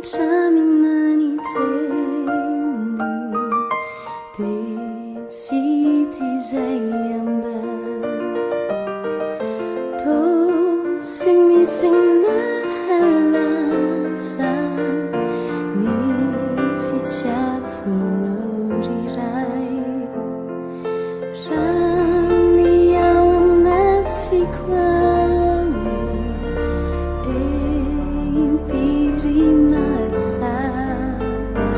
Rain-Chaminani tendi Decidi zayamba To simisina halasa Ni fichafunorirai Rani awanat sikwaru Impirimat sapa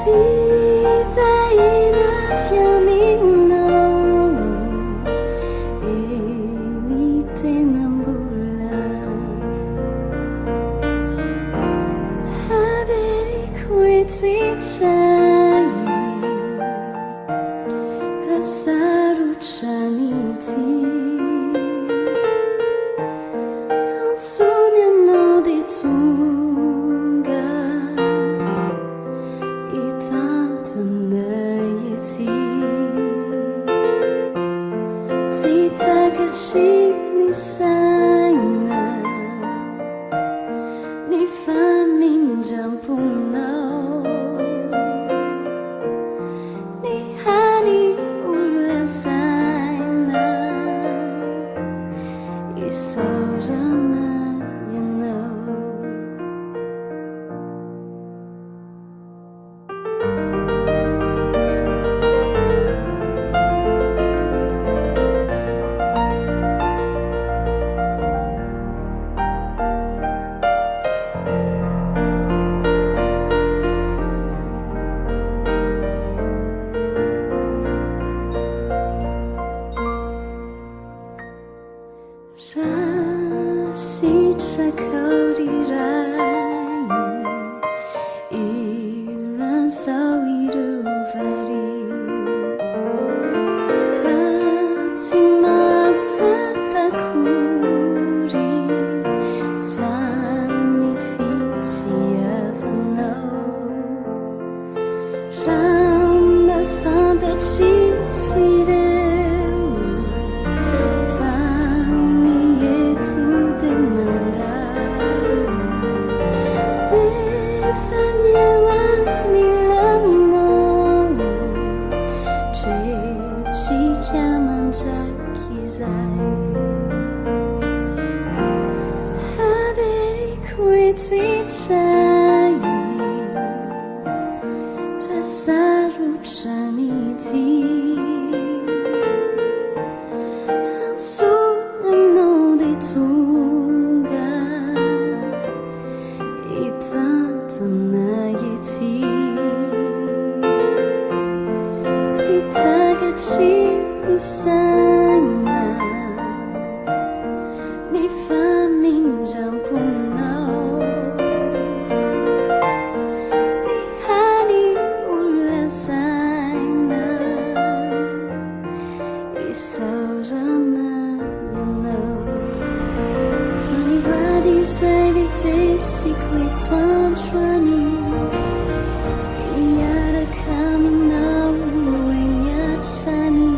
Vida ina fiaminau Enite nambulav Haveri kuetwichai Rasaru chaniti Ansunya no de tunga Itantanayeti Tita kachini sana Ni famin jampunau Ni hani ulasana Isaurana you know Rasicha kaurirai Ilan sawiruvari Katsimat satakuri Zani fitiavanau Randa fantacisire Haveri kuetwichai Rasaru chaniti Ansunya no de tunga Itantanayeti Tita kachini sana Ni famin jampunau Ni hani ulasana Isaurana you know Fani vadi saivite sikwe tuan chuani Inyara kaminau enyachani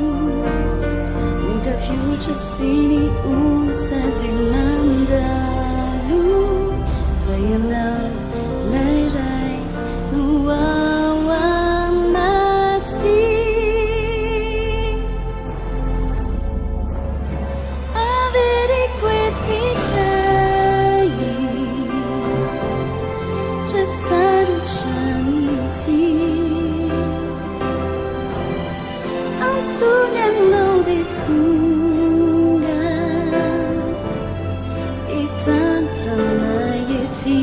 The future sini unsa dimandalu Vayana lairai nuawanati Averi kuetwichai Rasaru chaniti Ansunya no de tunga Itantanayeti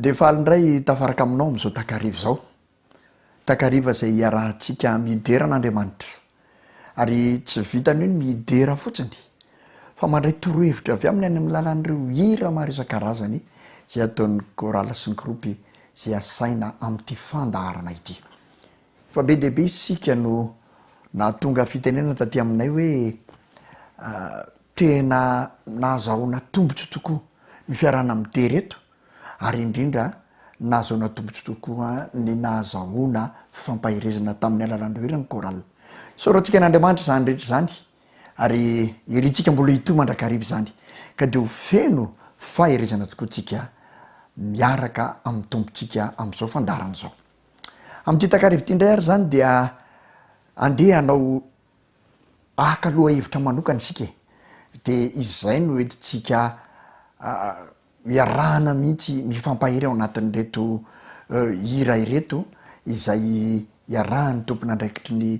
de faly ndray tafaraka aminao am'izao takariva zao takariva zay iarahantsika midera n'Andriamanitra ary tsy vitany hoe midera fotsiny fa mandray torohevitra avy aminy any amin'ny lalan'ireo hira maro isan-karazany zay ataon'ny korala sy ny gropy zay asaina amin'ity fandaharana ity fa be dehibe isika no nahatonga fitenena taty aminay hoe tena nahazahoana tombotsy tokoa ny fiarana midera eto ary indrindra nahazahoana tombotsy tokoa ny nahazahoana fampahirezana tamin'ny alalan'ireo hira ny korala sorantsika n'Andriamanitra zany rehetra zany ary irintsika mbola hito mandrakariva zany ka de ho feno faherezana tokoa tsika miaraka amin'ny tombotsika amin'izao fandarana zao amin'ity takariva ity ndray ary zany dia andeha hanao aka aloha hevitra manokana isika de izay no entitsika iarahana mihitsy mifampahery ao anatin'reto hira ireto izay iarahan'ny tompony andraikitry ny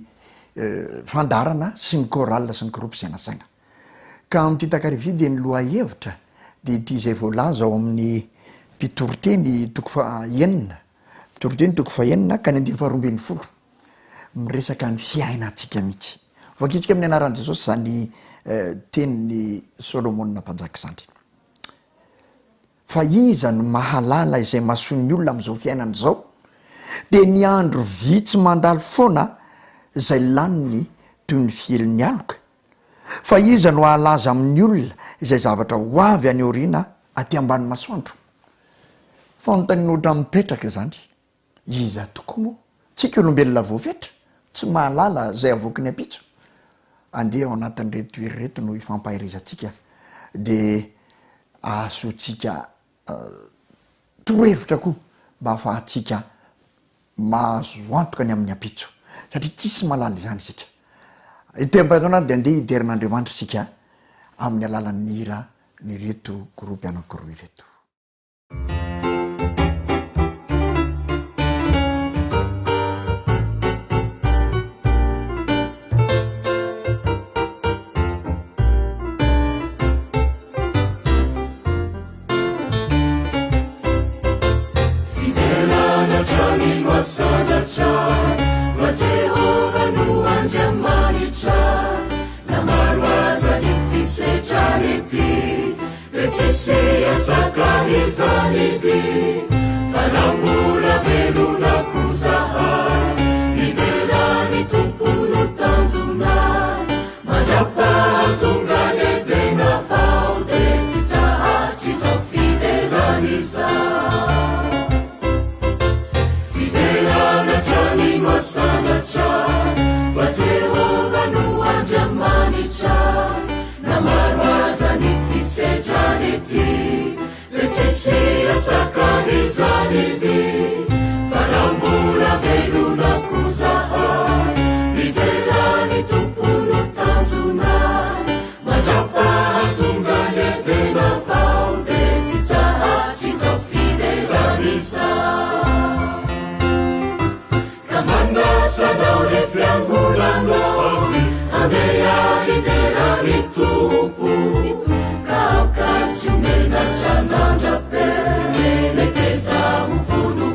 fandarana sy ny korala sy ny gropy zay nasaina ka amin'ity takariva ity de ny loha hevitra de ity zay voalaza ao amin'ny mpitoroteny toko faenina mpitoroteny toko faenina ka ny andiny faharoambin'ny folo miresaka ny fiainantsika mihitsy voakitsika amin'ny anaran'i Jesosy zany teniny Solomona mpanjaka zany fa iza no mahalala izay mahasoany olona am'izao fiainana zao de ny andro vitsy mandalo foana zay laniny toy ny fieliny aloka fa iza no ahalaza amin'ny olona izay zavatra ho avy any orina aty ambany masoandro fanontanianoatra mipetraka zany iza tokoa moa tsika olombelona voafetra tsy mahalala zay avoakiny apitso andeha ao anatin'reto herireto no ifampahirizantsika de ahasoantsika torohevitra koa mba ahafahantsika mahazo antoka ny amin'ny apitso satria tsisy malala izany isika itembatonary de andeha hiderin'Andriamanitra sika amin'ny alalan'ny hira ny reto gropy anankiroa ireto fa Jehova no andriamanitra namaroaza ny fisetrany ity de tsisy asakany izany ity fa nambola velona kozahay iderany tompono tanjona mandrapahatongany tena fao de tsy tsahatry zao fiderany sanatra fa Jehova no andriamanitra namaroaza ny fisetrany ity de tsisy asakany izany ity fa nambola velona kozahay iderany tompono tanjona mandrapahatongany tena fao de tsy tsahatry zao fiderany mandasanao re fiangolanao andeha hiderany tompo kaokatsy menatra nandrapele meteza ho vono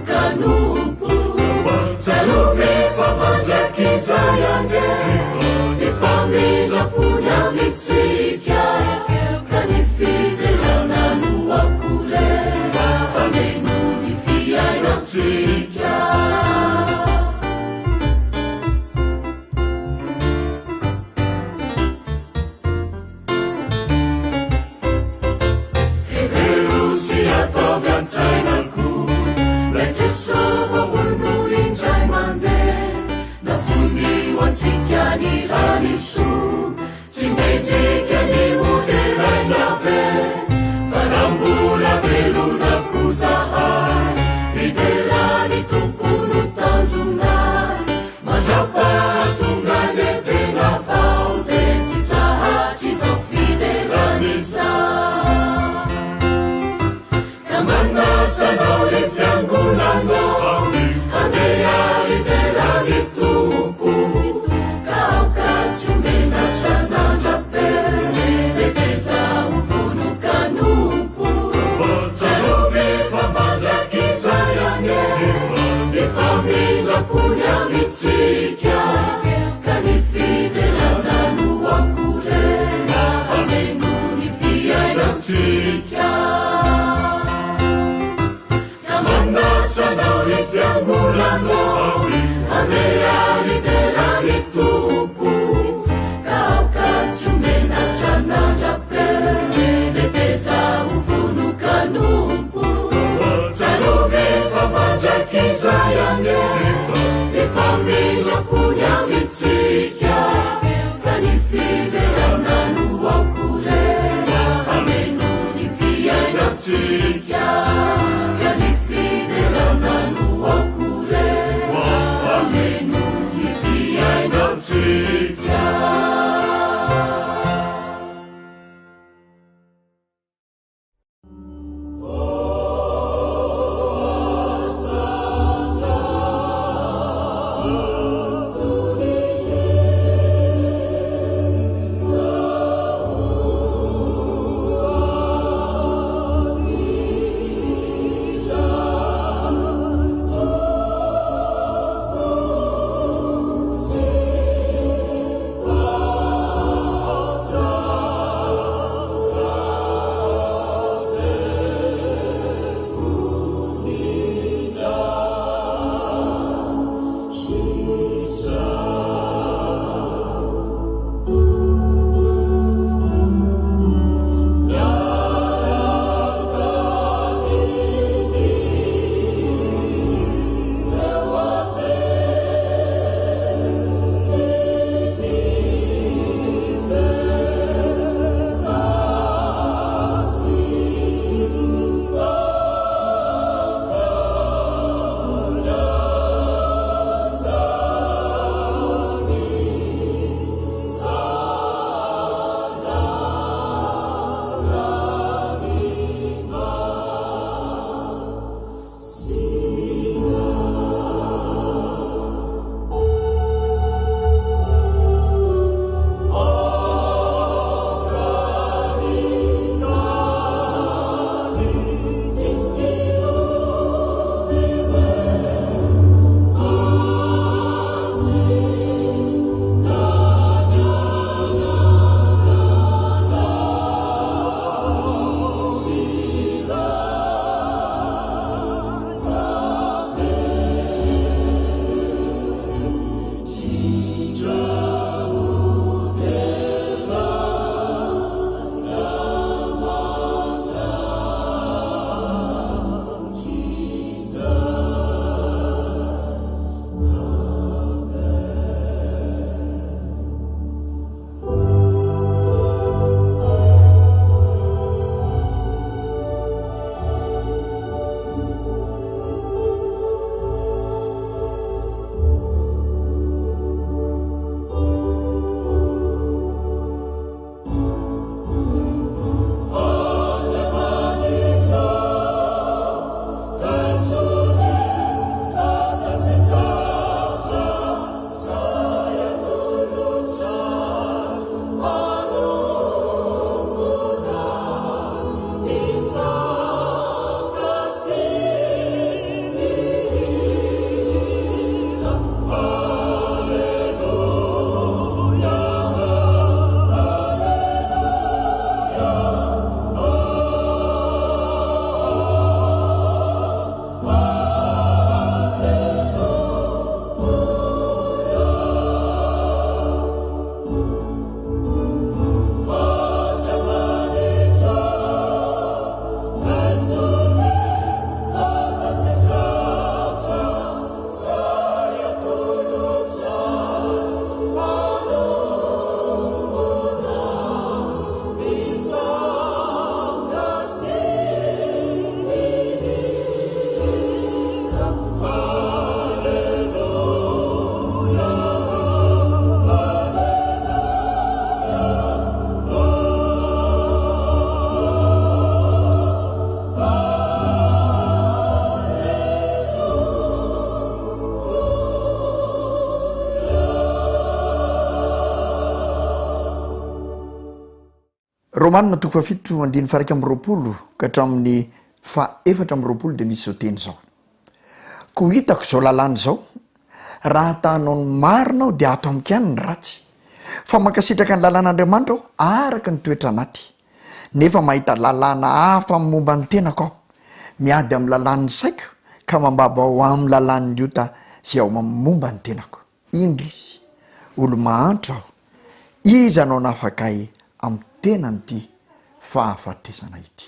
atsika ka manasanao ny fiangolanao aneahiterany tompo ka aokatsymenatranandrapene meteza uvunukanompo tsarovefa mandrakizay ane efa mindrapony amitsika ka ny fideranano akorena ameno ny fiainatsika ka ny fideranano akorena ameno ny fiainatsika. Romanina toko fafito andiny faraika amin'ny roapolo ka hatramin'ny faefatra amin'ny roapolo dia misy zao teny zao. Ko hitako zao lalàna zao, raha tahanao ny marina aho dia ato amiko ihany ny ratsy. Fa mankasitraka ny lalàn'Andriamanitra aho araka ny toetra anaty. nefa mahita lalàna hafa amin'ny momba ny tenako aho miady amin'ny lalàn'ny saiko ka mambaba ao amin'ny lalàn'ny ota zay ao momba ny tenako. indry izy olo mahantra aho izy anao nafakay amin'ny tenany ity fahafatesana ity.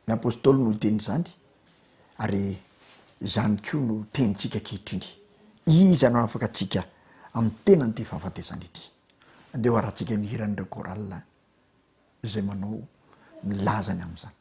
Ny apôstôly no teny zany ary zany koa no tenitsika kehitriny izy anao afaka atsika amin'ny tenany ity fahafatesana ity. Andeo arahantsika mihiranyireo koralina zay manao milazany amin'izany.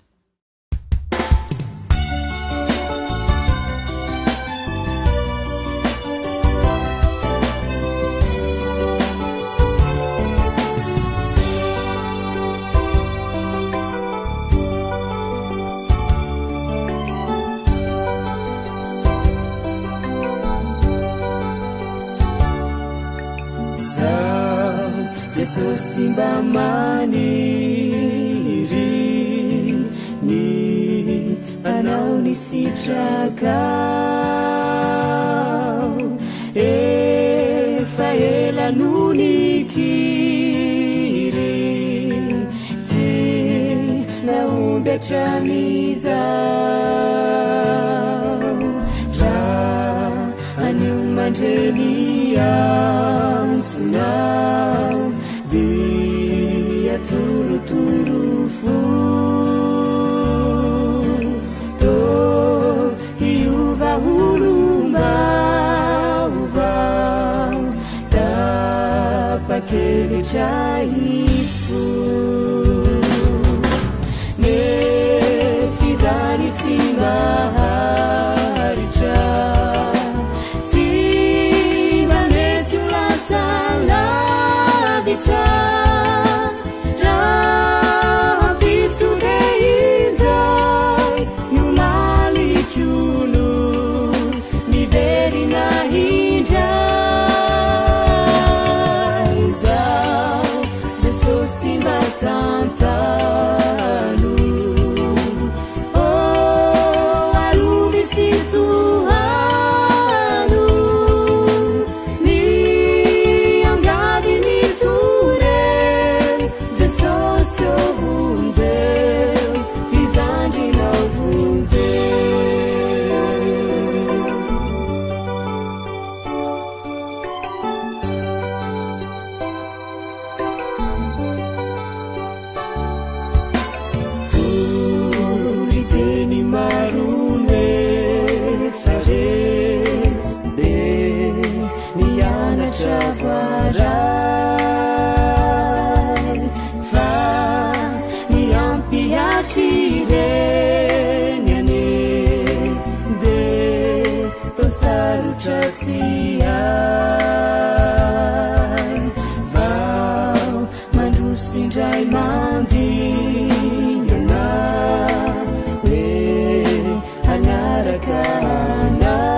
Jesosy mba maniry ny anao ny sitrakao efa ela nonikiry tsy naomby hatramizao raha anio mandreny antsonao dia torotoro fo to hiova olombaovao tapakevitra ifo nefizany tsy maharitra tsy manety ho lasa lavitra vao mandrosindray mandingana hoe hanaraka anao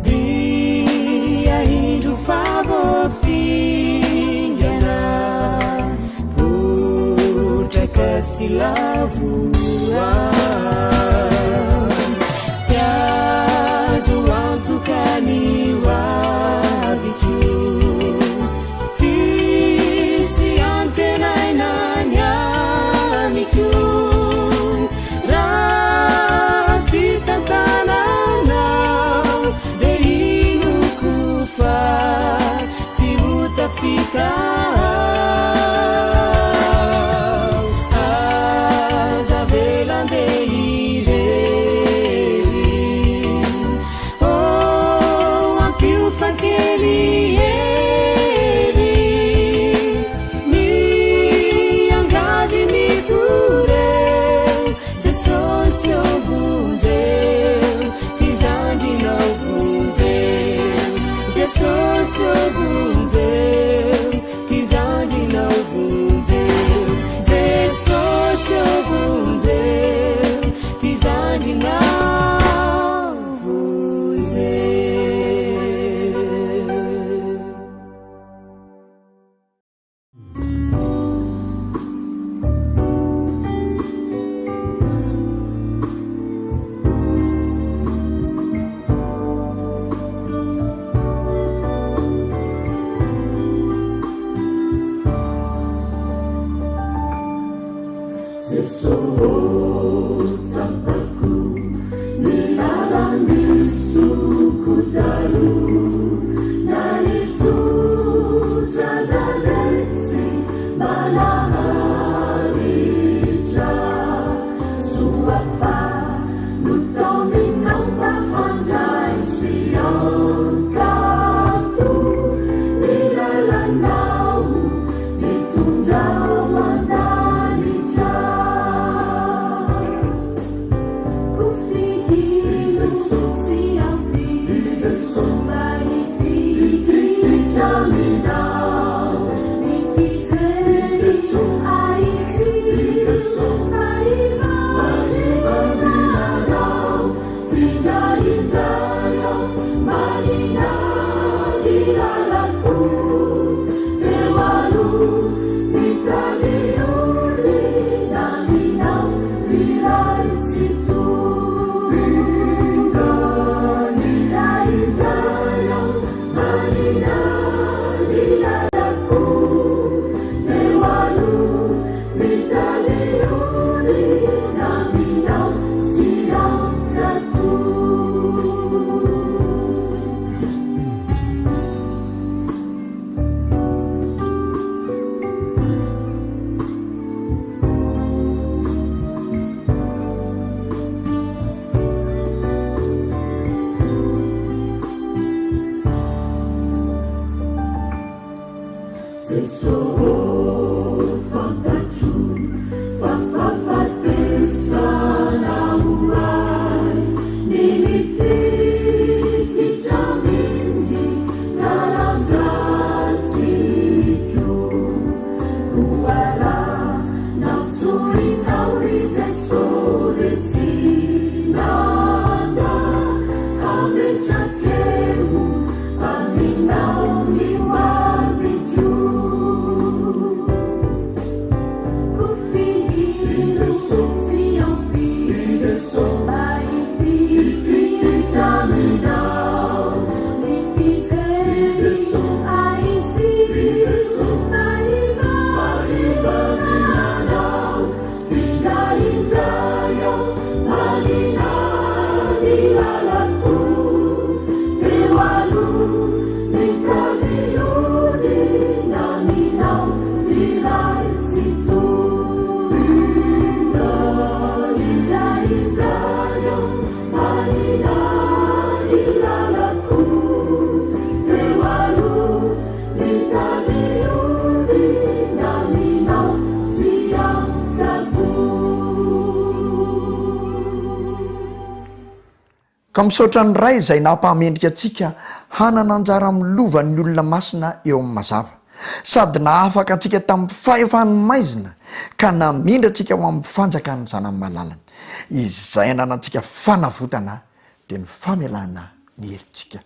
dia indro favofingana potraka sy lavoa Tukani wavichu sisi antena inanya miku rati tantana now deinu kufa si utafika azavelande ka misaotra ny ray izay nampahamendrika atsika hanana anjara milovany olona masina eo amin'ny mazava sady nahafaka atsika tamin'ny fahefany maizina ka namindra atsika ho amin'ny fanjakany zanany malalana izay nanantsika fanavotana dia ny famelana ny helitsika.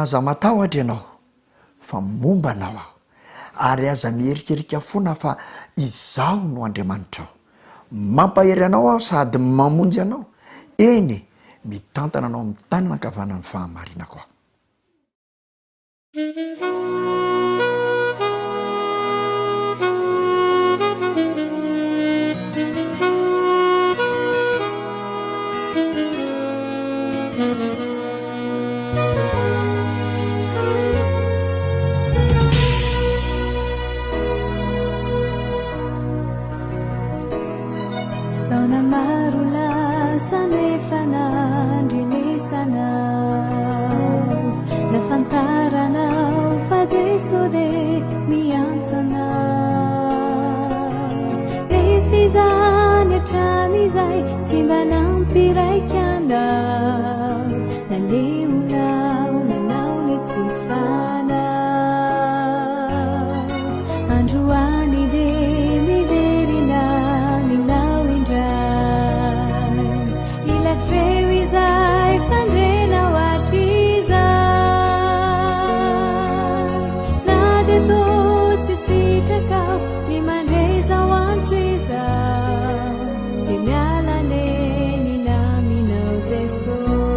aza matahotra ianao fa momba anao aho ary aza mierikerika foana fa izaho no Andriamanitra ao mampahery anao aho sady mamonjy anao eny mitantana anao amin'ny tanana ankavanany fahamarinako aho So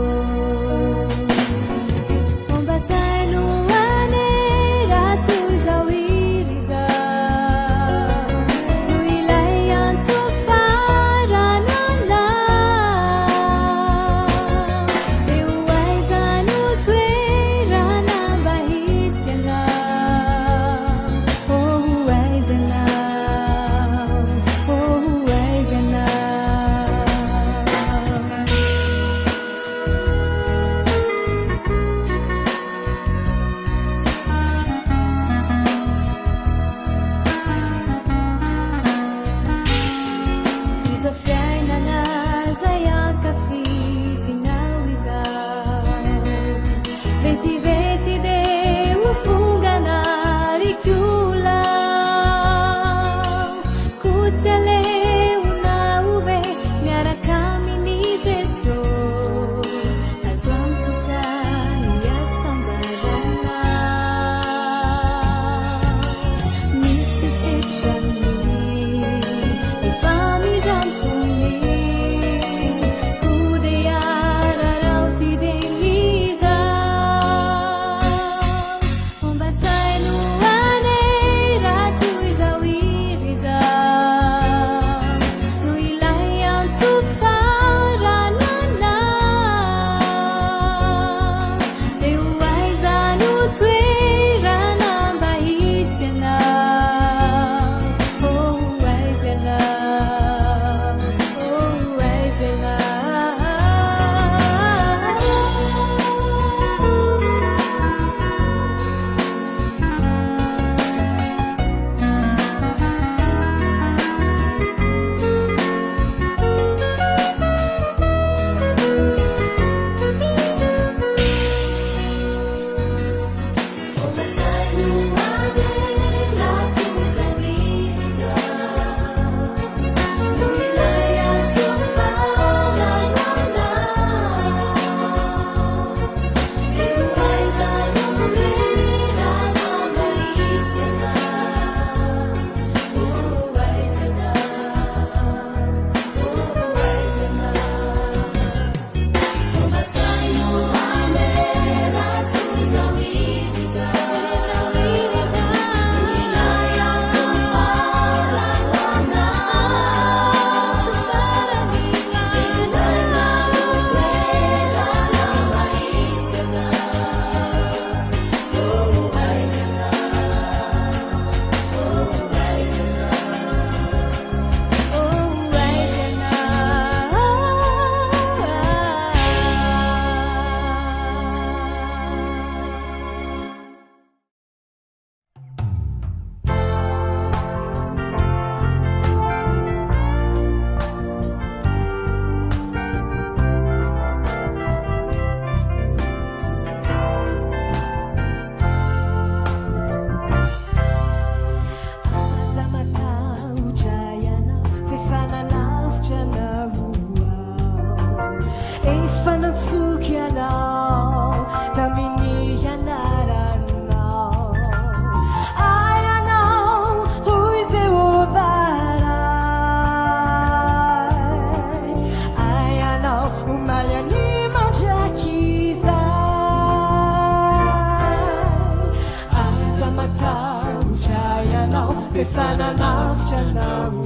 fefananafitranao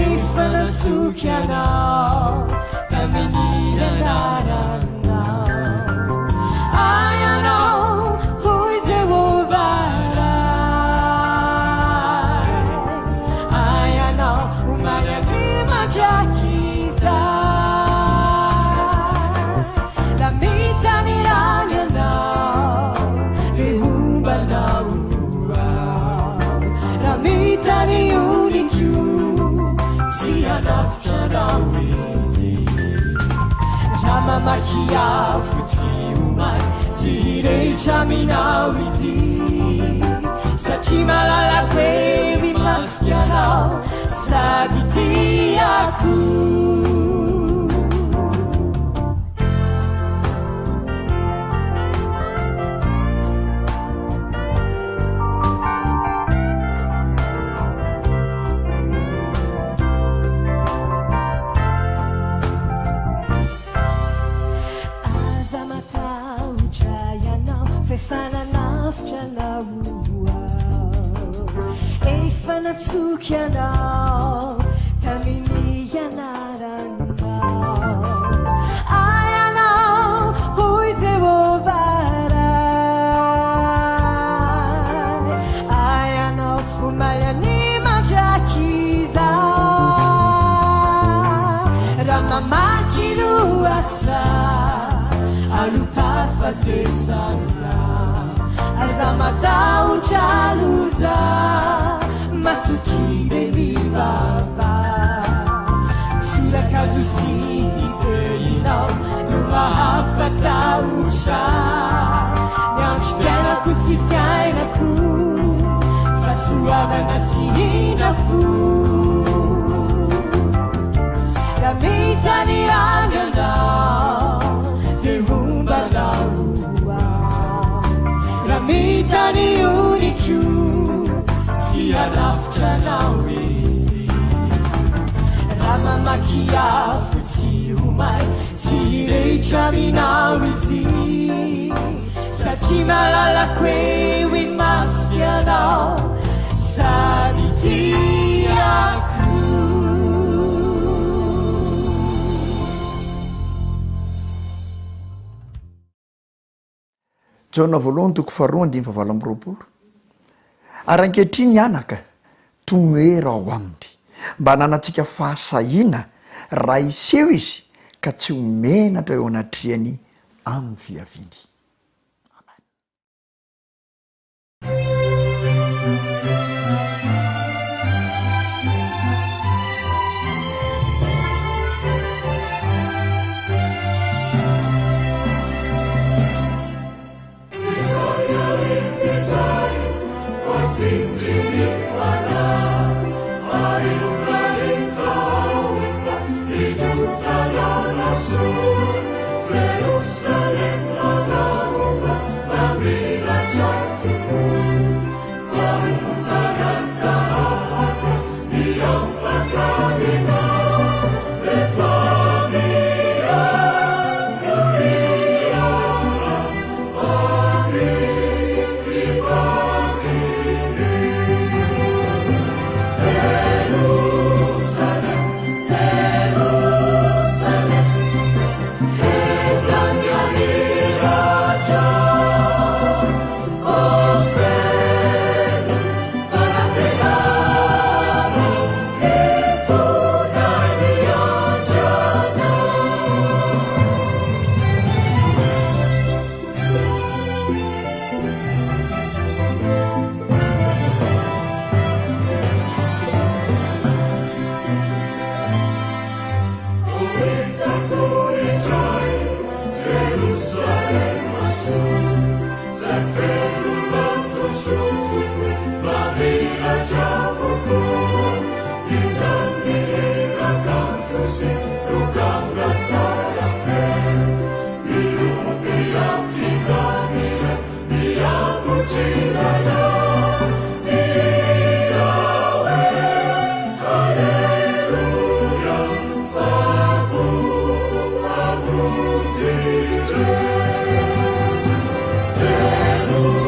efa natsoky anao tamin'ny anaranao ayanao hoy Jehovah ayanao omagny madrakiza la mitany rany anao ehombanao la mitany unikyo tsy anafitranao izy ramamakiafo tsy omay tsy hireitra aminao izy satria malalako hoe mimasika anao sady tiako natsoky anao tamin'ny anaranao ayanao hoy Jehovah ayanao omalyany madrakiza raha mamaky loasa alopafatesana aza matahotra loza matukire mibaba sulakazo siniteinao no mahafatahotra niandry piainako sy fiainako fahasoavana sy hindrafo la mitany rany anao de hombanao la mitany unikyo anafitranao izy ramamakiafo tsy omay tsy hireitra aminao izy satria malalako hoe hoe masiky anao sady tiako jaona voalohany toko faharoa andimy fahavalo amby roapolo ary ankehitriny anaka tomoera ao aminy mba nanantsika fahasahina raha iseho izy ka tsy homenatra eo anatriany amin'ny viaviny. Amen. Zero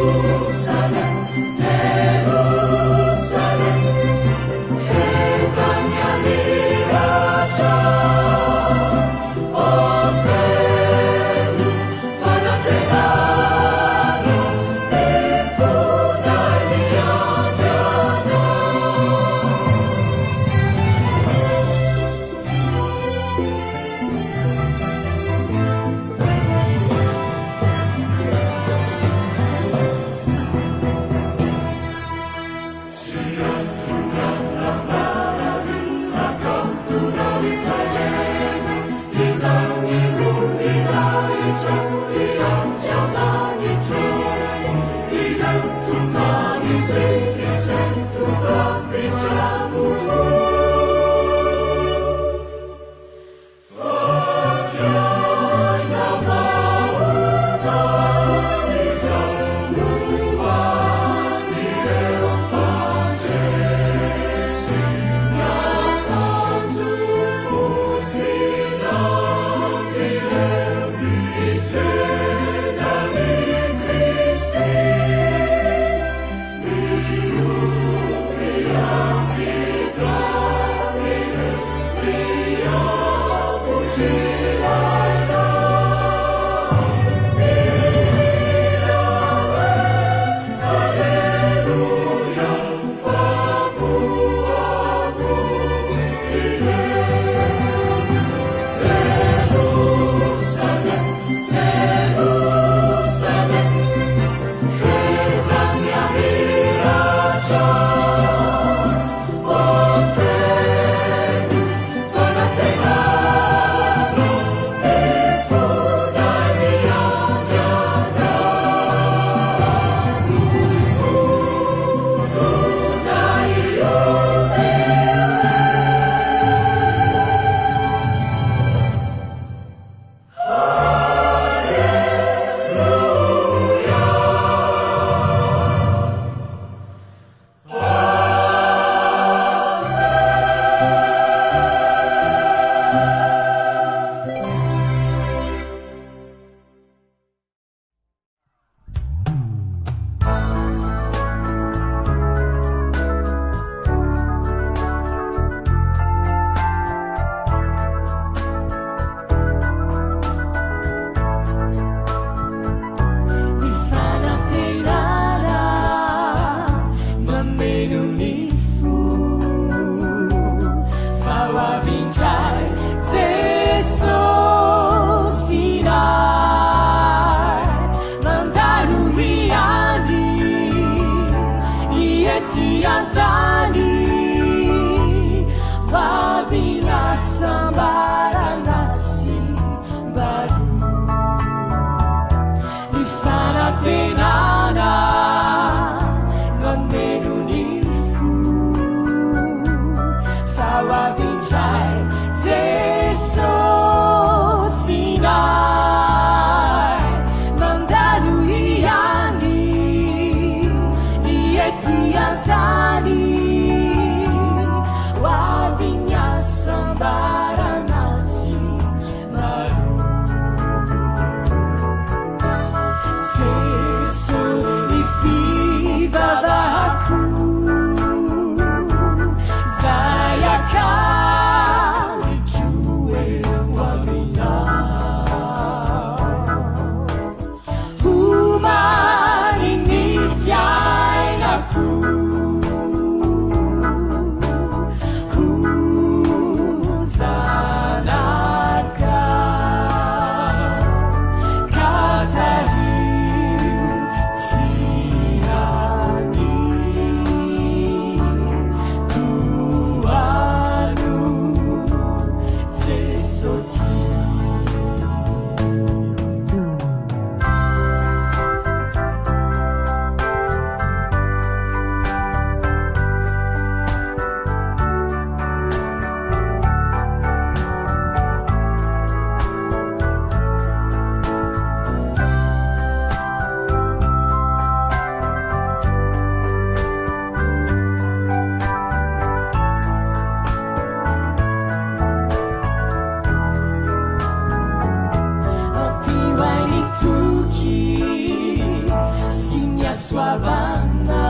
soavana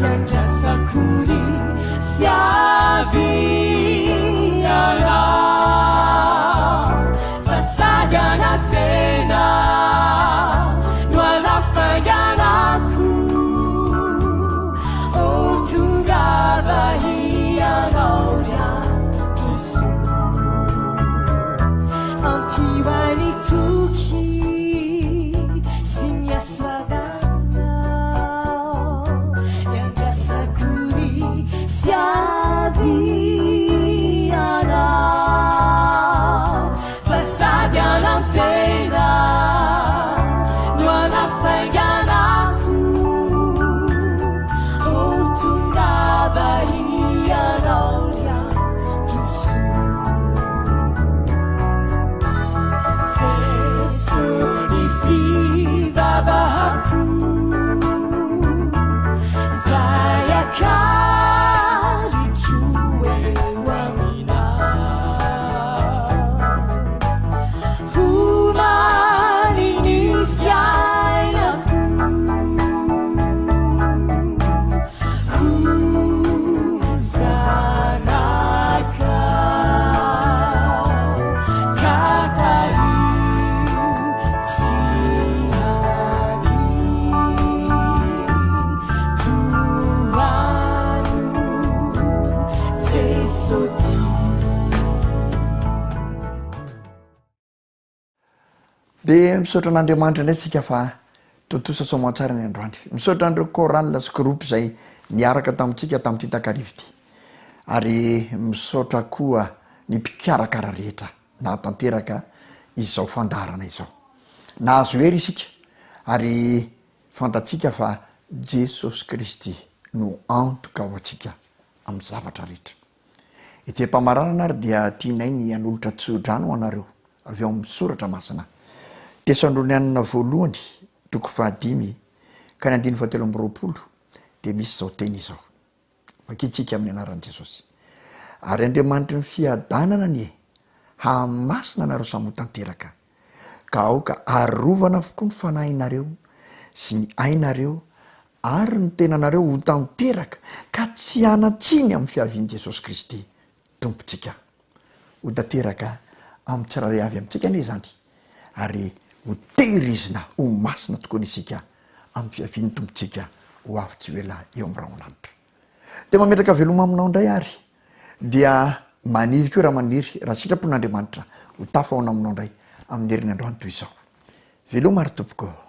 yandrasakuri fiaviana fasadana tena no anafanganako o tungava hianao riandroso ampiwani toky sy miasoavana yandrasakuri fiaviana fasady anantena no anafanganako o tongava hianao riandroso Jesony fivavahako zay akariko eo amina homany ny fiainako ho zanaka katario tsy any toano Jesosy dia misaotra an'Andriamanitra indray tsika fa tontosa soamantsara ny androandry misaotra an'ireo chorale sy groupe zay niaraka tamintsika tamin'ity takarivo ity ary misaotra koa ny mpikarakara rehetra nahatanteraka izao fandarana izao nahazo hery isika ary fantatsika fa Jesosy Kristy no antoka ho atsika amin'ny zavatra rehetra ity mpamaranana ary dia tianay ny anolotra tsodrano anareo avy eo amin'ny soratra masina Tesalonianina voalohany toko 5 ka ny 7:20 dia misy zao teny izao makitsika amin'ny anaran'i Jesosy ary Andriamanitra ny fiadanana ny hamasina anareo samy ho tanteraka ka aoka arovana avokoa ny fanahinareo sy ny ainareo ary ny tenanareo ho tanteraka ka tsy anatsiny amin'ny fiavian'i Jesosy Kristy tompontsika ho tanteraka amin'ny tsirairay avy amintsika anie zany ary ho tehirizina ho masina tokoa ny isika amin'ny fiavian'ny tompontsika ho avy tsy ela eo amin'ny rahaolanitra dia mametraka veloma aminao indray ary dia maniry koa raha maniry raha sitrapon'Andriamanitra ho tafaona aminao indray amin'ny herinandroany toy izao veloma ary tompoko